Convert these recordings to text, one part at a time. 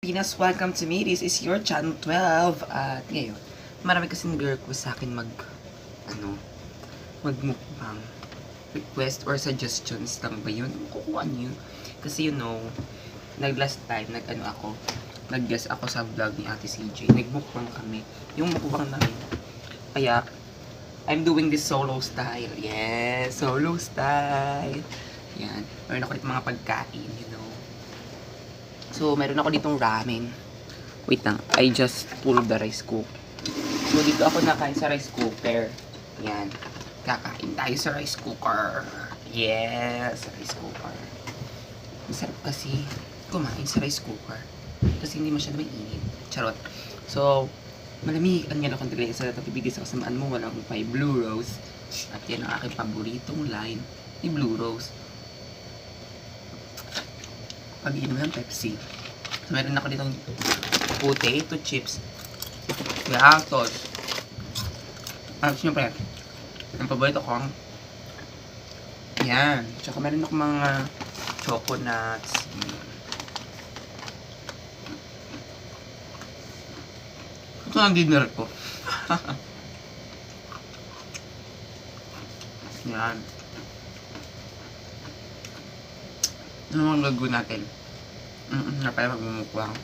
Pinas, welcome to me. This is your channel 12. At ngayon, marami kasi nag-request sa akin magmukbang. Request or suggestions lang ba yun? Kung ano yun. Kasi nag-last time, nag-guest ako sa vlog ni Ate CJ. Nagmukbang kami. Yung mukbang namin. Kaya, I'm doing this solo style. Yes, solo style. Yan. Meron ako dito mga pagkain, So, meron ako ditong ramen. Wait lang, I just pulled the rice cooker. So, dito ako nakain sa rice cooker. Yan. Kakain tayo sa rice cooker. Yes, rice cooker. Masarap kasi kumain sa rice cooker. Kasi hindi masyado mainit. Charot. So, malamig. Ang yan akong tagalay sa tapibigay sa kasamaan mo. Walang may Blue Rose. At yan ang aking paboritong line ni Blue Rose. Pag-inom ng Pepsi. So, meron ako ditong potato chips. Gatos. Siyempre, ang paborito ko, yan. Tsaka meron ako mga choco nuts. Ito ang dinner ko. Yan. Ano ang gagawin natin? Napaya magmumukwang.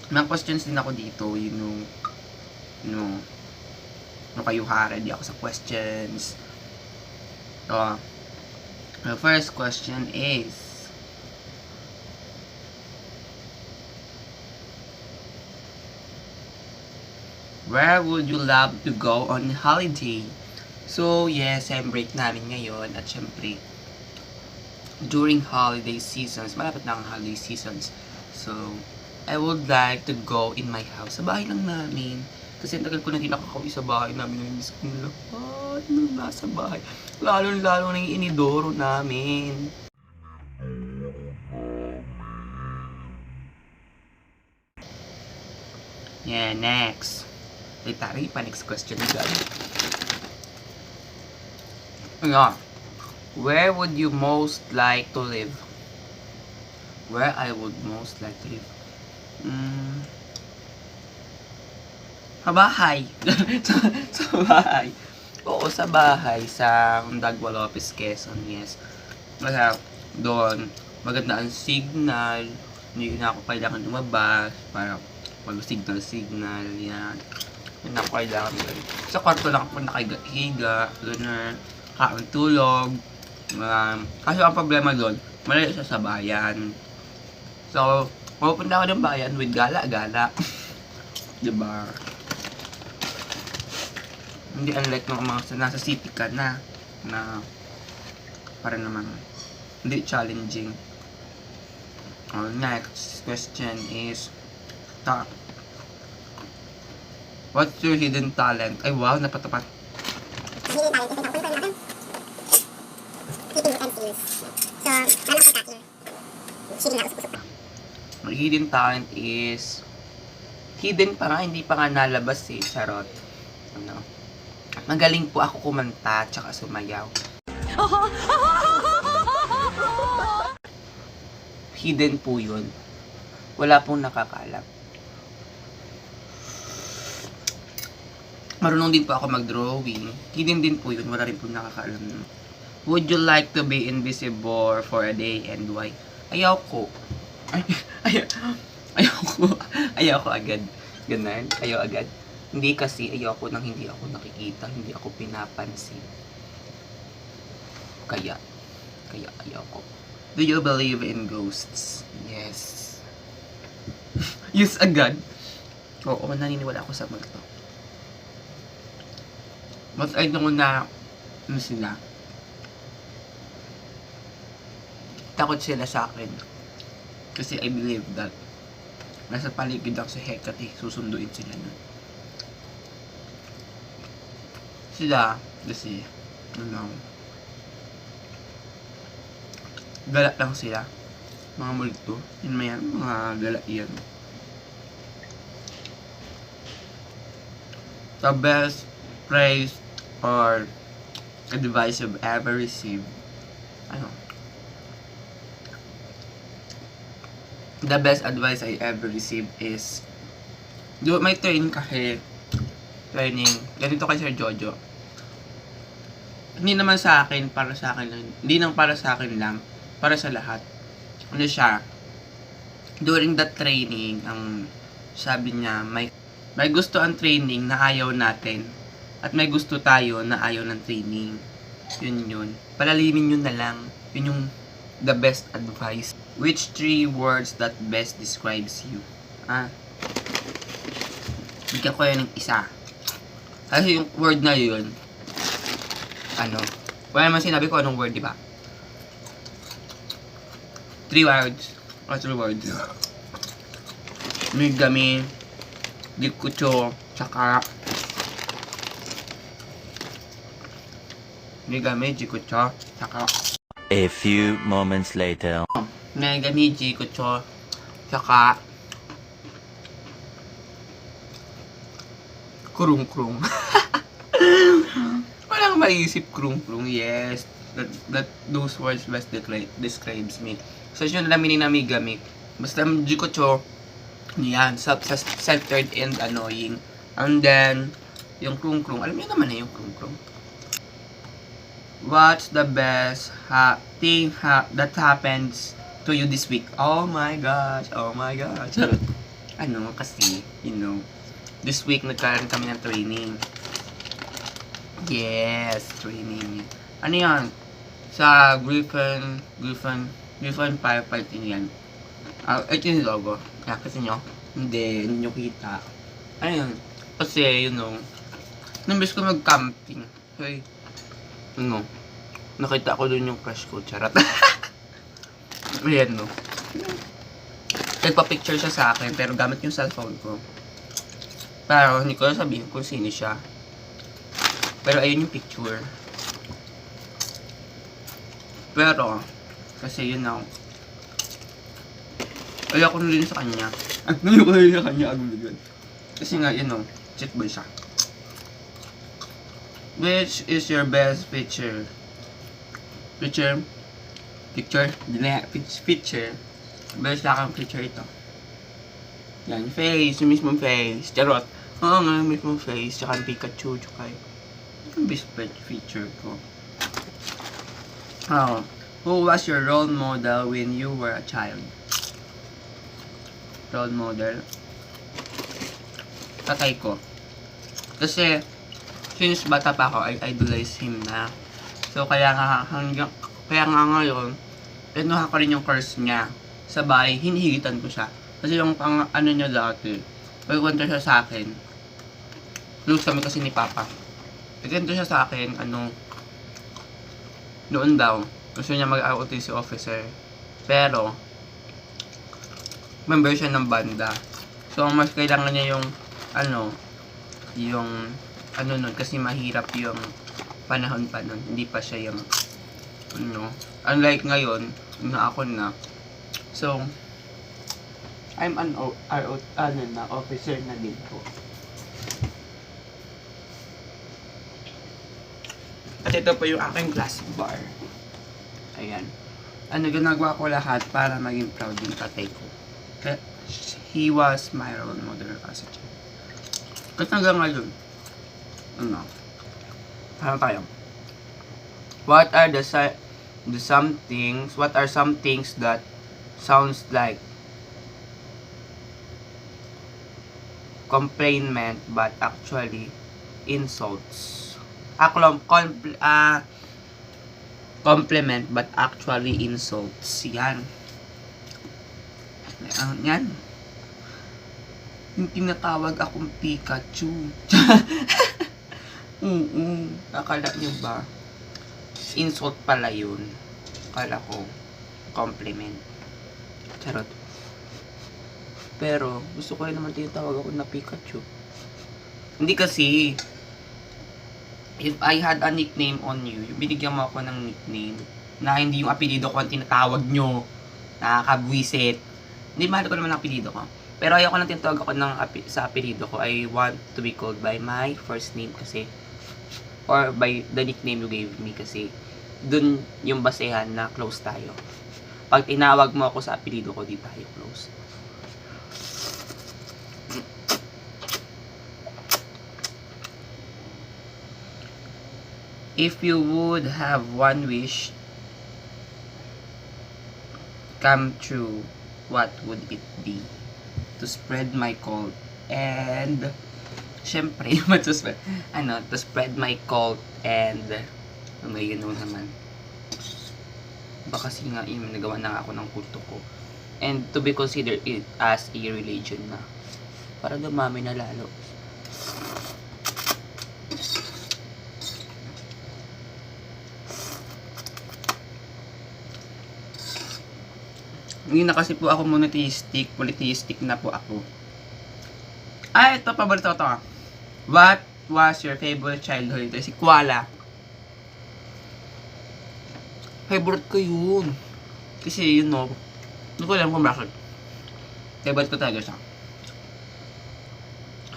May questions din ako dito, kayo ready ako sa questions. So, the first question is, where would you love to go on holiday? So, yes, break namin ngayon at syempre, during holiday seasons, malapit na ang holiday seasons. So, I would like to go in my house. Sa bahay lang namin. Kasi ang tagal ko na din nakakauwi sa bahay namin. Namiss ko na lahat nung nasa bahay. Lalo na yung inidoro namin. Yeah, next. Tari pa, next question again. Yeah. Where would you most like to live? Where I would most like to live? Sa bahay. sa bahay. Oo, sa bahay. Sa Dagua Lopez, Quezon, yes. Kasi doon, maganda ang signal. Hindi na ako kailangan lumabas para mag-signal, yan. Hindi na ako kailangan. Sa kwarto lang ako nakahiga, doon kaon tulog. Kasi ang problema doon, malayo siya sa bayan. So, mapupunta ako ng bayan with gala-gala. Diba? Hindi unlike ng mga nasa city ka na para naman hindi challenging. Next question is, what's your hidden talent? Ay wow, napatapat. Hidden talent is so, alam ko kain. Sige na, usap-usap. Hidden talent is hidden pa nga, hindi pa nga nalabas eh, charot. Magaling po ako kumanta tsaka sumayaw. Hidden po yun. Wala pong nakakalam. Marunong din po ako mag-drawing. Hidden din po yun, wala rin po nakakalam. Would you like to be invisible for a day and why? Ayaw ko. Ayaw ko agad. Ganun, ayaw agad. Hindi kasi ayaw ko nang hindi ako nakikita, hindi ako pinapansin. Kaya ayaw ko. Do you believe in ghosts? Yes. Yes agad. Oo, naniniwala ako sa multo. But I know na sila. Takot sila sa akin. Kasi I believe that nasa paligid ako sa Hecate, susunduin sila na. Sila, kasi, gala lang sila. Mga multo. Yun mo yan, mga gala yan. The best praise or advice you've ever received. Ano? the best advice I ever received is, do may training kasi, training, ganito kay Sir Jojo. Hindi naman sa akin, para sa akin lang, hindi nang para sa akin lang, para sa lahat. Ano siya, during that training, ang sabi niya, may gusto ang training na ayaw natin, at may gusto tayo na ayaw ng training. Yun. Palalimin yun na lang. Yun yung the best advice. Which 3 words that best describes you? Bigyan ko yan ng isa. Kasi yung word na yun, wala naman sinabi ko anong word, di ba? 3 words. 3 words. Migami, Jikucho, tsaka Migami, Jikucho, tsaka A few moments later. Megami, Jikucho, tsaka Krung-krung. Walang maisip, Krung-krung. Yes, those words best describes me. So yun lang meaning na Migami. Basta Jikucho, yan, self-centered and annoying. And then yung Krung-krung, alam niyo naman na yung Krung-krung. What's the best thing that happens to you this week? Oh my gosh. Kasi, this week nagkaroon kami ng training. Yes, training. Ano yan? Sa Griffin Firefighting yan. Ito yung logo. Kasi nyo? Hindi nyo kita. Ano yun? Kasi, nambis ko mag-camping. Okay. Nakita ko dun yung crush ko, charot. Ayan, nagpa-picture siya sa akin, pero gamit yung cellphone ko. Pero hindi ko sabihin kung sino siya. Pero ayun yung picture. Pero, kasi yun ayoko na rin sa kanya. Ayoko na rin sa kanya, agad. Kasi nga, check boy siya. Which is your best picture? Picture? Picture. Best sa akin picture ito. Yan, face. Yung mismong face. Charot. Oo nga, yung mismong face. Tsaka yung Pikachu. Tsaka yung best picture ko. Who was your role model when you were a child? Role model? Tatay ko. Kasi, since bata pa ako, I idolize him na. So, kaya nga ngayon, kinuha ko rin yung curse niya. Sa bahay, hinihigitan ko siya. Kasi yung niya dati, pagkwento siya sa akin. Lose kami kasi ni Papa. Pagkwento siya sa akin, noon daw, gusto niya mag-ROTC officer. Pero, member siya ng banda. So, mas kailangan niya yung, nun, kasi mahirap yung panahon pa nun. Hindi pa siya yung, unlike ngayon, ako na. So, I'm an officer na din po. At ito po yung aking class bar. Ayan. Ginagawa ko lahat para maging proud yung tatay ko. He was my role model as a child. Kasi hanggang ngayon, tayo. What are some things that sounds like complainment but actually insults? Compliment but actually insults. Yan. Yan. Yung tinatawag akong Pikachu. Akala nyo ba? Insult pala yun. Akala ko compliment. Charot. Pero, gusto ko rin naman tinatawag ako na Pikachu. Hindi kasi, if I had a nickname on you, binigyan mo ako ng nickname, na hindi yung apelido ko ang tinatawag nyo, nakakabwisit. Hindi, mahal ko naman ang apelido ko. Pero ayoko nang tinatawag ako sa apelido ko. I want to be called by my first name kasi, or by the nickname you gave me kasi, dun yung basehan na close tayo. Pag tinawag mo ako sa apelido ko, di tayo close. If you would have one wish come true, what would it be? To spread my cult and syempre, to spread my cult and naman. Baka kasi nga yung nagawa na ako ng kulto ko. And to be considered it as a religion na. Para dumami na lalo. Hindi na kasi po ako monotheistic, polytheistic na po ako. Ito, paborito ko to. What was your favorite childhood? Ito, si Koala. Favorite ko yun. Kasi, you know, hindi ko alam kung bakit. Favorite ko talaga siya.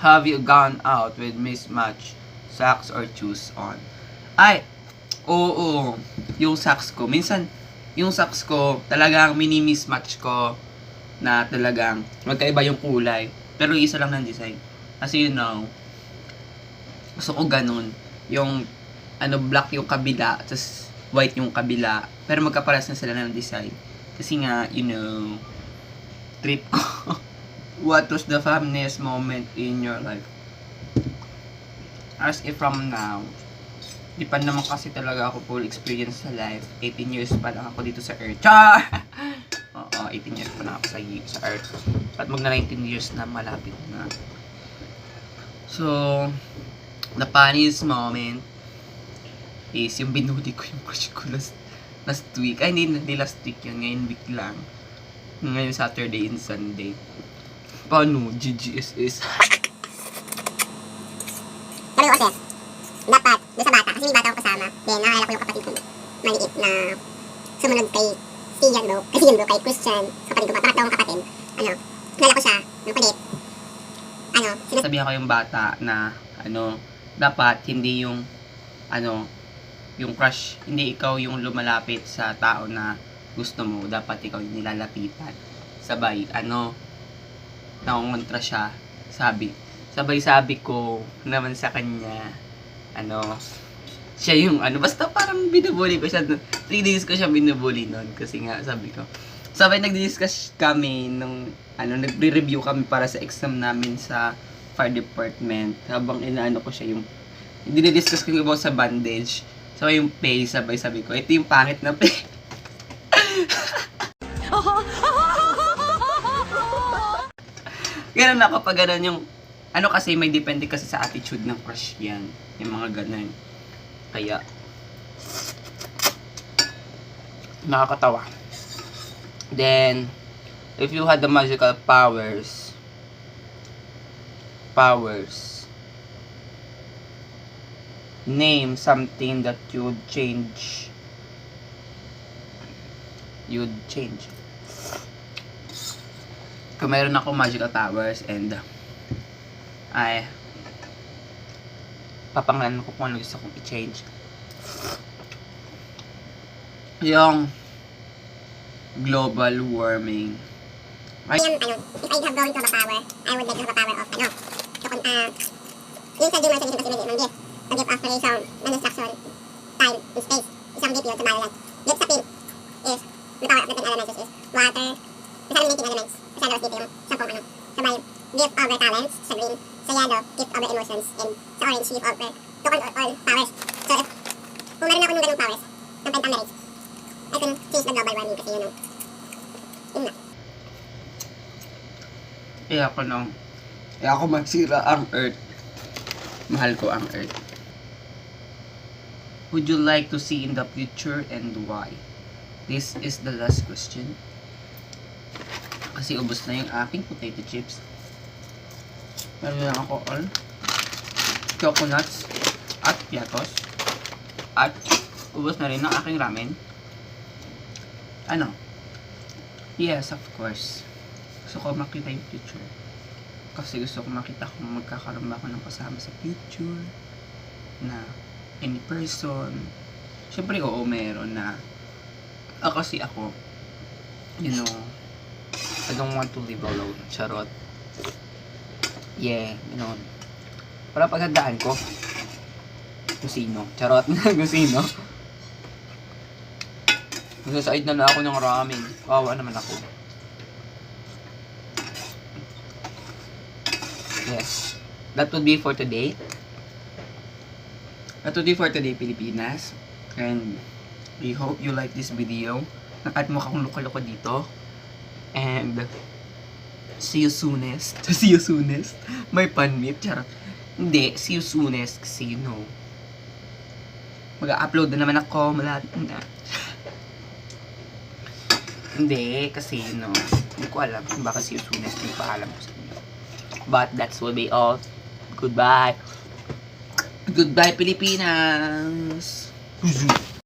Have you gone out with mismatched socks or shoes on? Oo. Yung socks ko. Minsan, yung socks ko, talagang mini-mismatch ko na talagang magkaiba yung kulay. Pero isa lang ng design. Kasi you know, gusto ko ganun. Yung, black yung kabila, tapos white yung kabila. Pero magkaparas na sila ng design. Kasi nga, you know, trip ko. What was the funniest moment in your life? As if from now, di pa naman kasi talaga ako full experience sa life. 18 years pa lang ako dito sa Earth. Char! Oo, 18 years pa lang ako sa Earth. At magna 19 years na malapit na. So, the funniest moment is yung binuli ko yung crush ko last week. Ay, hindi last week yun. Ngayon week lang. Ngayon Saturday and Sunday. Paano? GGSS. Sabi ko kasi, dapat, doon sa bata, kasi may bata akong kasama, then nakakala ko yung kapatid ko, maliit na sumunod kay Ian bro, kay Christian, kapatid ko, pangat akong kapatid, kilala ko siya, ng kulit, sabihan ko yung bata na, dapat hindi yung, yung crush, hindi ikaw yung lumalapit sa tao na gusto mo, dapat ikaw yung nilalapitan. Sabay, nangungontra siya, sabay ko naman sa kanya, siya yung basta parang binubuli ko siya. 3 days ko siya binubuli nun. Kasi nga, sabi ko. Sabay nag-discuss kami nung, nagre-review kami para sa exam namin sa fire department. Habang inaano ko siya yung, dinidiscuss ko yung about sa bandage. Sabay yung pay, sabay sabi ko, ito yung pangit na pay. Ganun ako pag ganun yung, kasi may depende kasi sa attitude ng crush yan. Yung mga ganun. Kaya, nakakatawa. Then, if you had the magical powers, name something that you'd change. Kung mayroon ako magical powers and papangalan ko kung ano gusto kong i-change. Yung global warming. if I have gone to have a power, I would like to have a power of, yung sa Dreamer Solution kasi may gift. A gift of creation, non-destruction, time, and space. Isang gift yun sa Maryland. Gift sa pink is, the power of the 10 elements is water, masyadong 18 elements. Masyadong dito yung 10 Sabay, gift over talents sa green, sa yellow, gift over emotions, and sa orange, gift over to all powers. So if, kung meron ako ng ganung powers, ng pentamerits, I can change the global warming kasi yun na. Kaya ako magsira ang Earth. Mahal ko ang Earth. Would you like to see in the future and why? This is the last question. Kasi ubos na yung aking potato chips. Meron lang ako all coconuts at piatos. At ubos na rin ang aking ramen. Yes, of course. Gusto ko makita yung future. Kasi gusto ko makita kung magkakaroon ba ako ng kasama sa future. Na any person. Siyempre, oo, meron na. Kasi ako, you know, I don't want to live alone. Charot. Yeah, you know. Para paghandaan ko. Kung sino. Charot. Kung sino. Nasa-side na ako ng ramen. Kawawa naman ako. Yes. That would be for today. That would be for today, Pilipinas. And we hope you like this video. At mukha akong loko-loko dito. And see you soonest. See you soonest. May pan-meet. Charot. Hindi. See you soonest. Kasi you know. Mag-upload na naman ako. Malapit na. Hindi. Kasi you know. Hindi ko alam kung baka see you soonest. Hindi pa alam ko sa inyo. But that's will be all. Goodbye. Goodbye, Pilipinas.